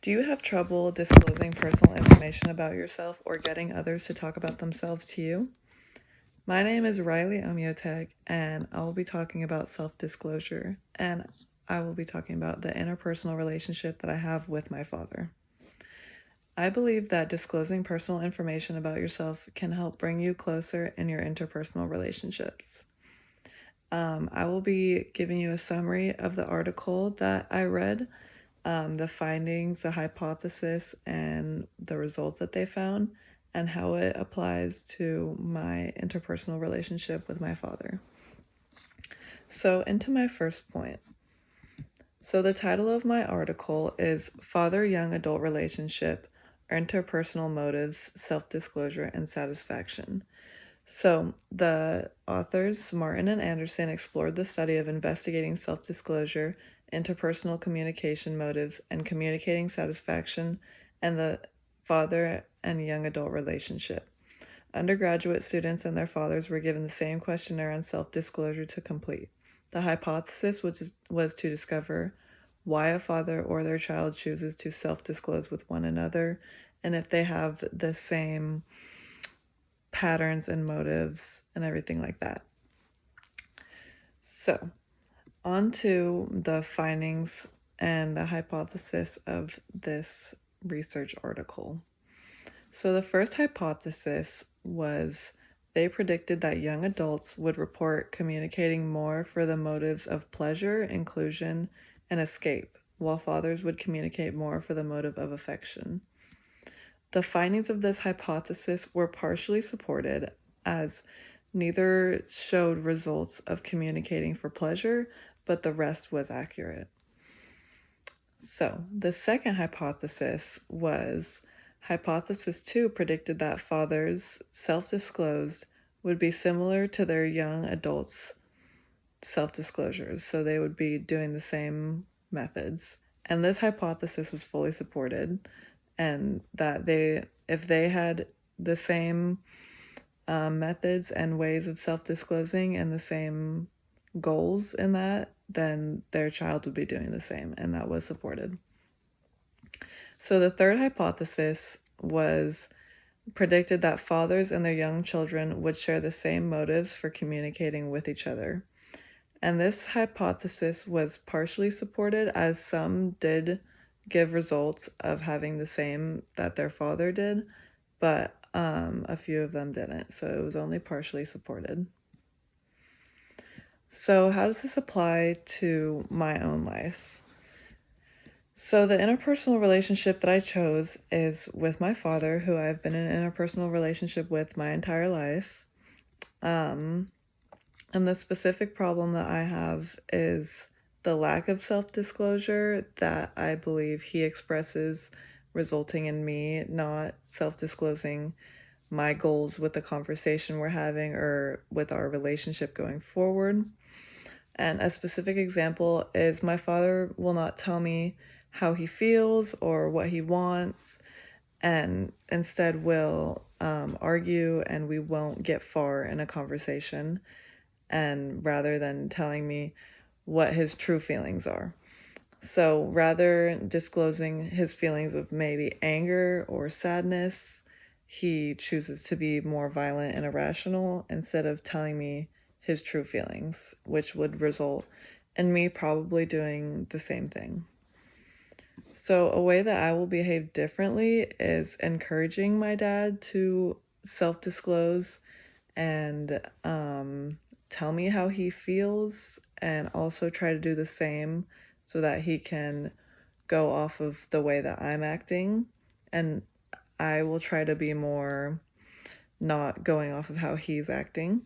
Do you have trouble disclosing personal information about yourself or getting others to talk about themselves to you? My name is Riley Omyotek, and I will be talking about self-disclosure, and I will be talking about the interpersonal relationship that I have with my father. I believe that disclosing personal information about yourself can help bring you closer in your interpersonal relationships. I will be giving you a summary of the article that I read, the findings, the hypothesis, and the results that they found, and how it applies to my interpersonal relationship with my father. So, into my first point. So, the title of my article is Father Young Adult Relationship, Interpersonal Motives, Self Disclosure, and Satisfaction. So, the authors, Martin and Anderson, explored the study of investigating self disclosure, interpersonal communication motives, and communicating satisfaction, and the father and young adult relationship. Undergraduate students and their fathers were given the same questionnaire on self disclosure to complete. The hypothesis was to discover why a father or their child chooses to self disclose with one another, and if they have the same patterns and motives and everything like that. So, on to the findings and the hypothesis of this research article. So, the first hypothesis was they predicted that young adults would report communicating more for the motives of pleasure, inclusion, and escape, while fathers would communicate more for the motive of affection. The findings of this hypothesis were partially supported, as neither showed results of communicating for pleasure, but the rest was accurate. So, the second hypothesis was hypothesis 2 predicted that fathers self-disclosed would be similar to their young adults' self-disclosures, so they would be doing the same methods. And this hypothesis was fully supported, and that if they had the same methods and ways of self-disclosing and the same goals in that, then their child would be doing the same, and that was supported. So the third hypothesis was predicted that fathers and their young children would share the same motives for communicating with each other. And this hypothesis was partially supported, as some did give results of having the same that their father did, but a few of them didn't, so it was only partially supported. So how does this apply to my own life? So the interpersonal relationship that I chose is with my father, who I've been in an interpersonal relationship with my entire life. And the specific problem that I have is the lack of self-disclosure that I believe he expresses, resulting in me not self-disclosing my goals with the conversation we're having or with our relationship going forward. And a specific example is my father will not tell me how he feels or what he wants, and instead will argue, and we won't get far in a conversation, and rather than telling me what his true feelings are. So rather disclosing his feelings of maybe anger or sadness, he chooses to be more violent and irrational instead of telling me his true feelings, which would result in me probably doing the same thing. So a way that I will behave differently is encouraging my dad to self-disclose and tell me how he feels, and also try to do the same so that he can go off of the way that I'm acting, and I will try to be more not going off of how he's acting.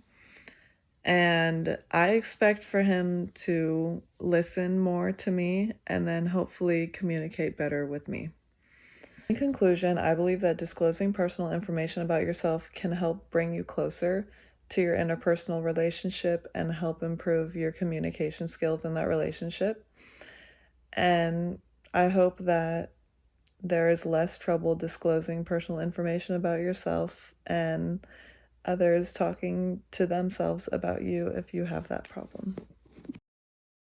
And I expect for him to listen more to me and then hopefully communicate better with me. In conclusion, I believe that disclosing personal information about yourself can help bring you closer to your interpersonal relationship and help improve your communication skills in that relationship. And I hope that there is less trouble disclosing personal information about yourself and others talking to themselves about you if you have that problem.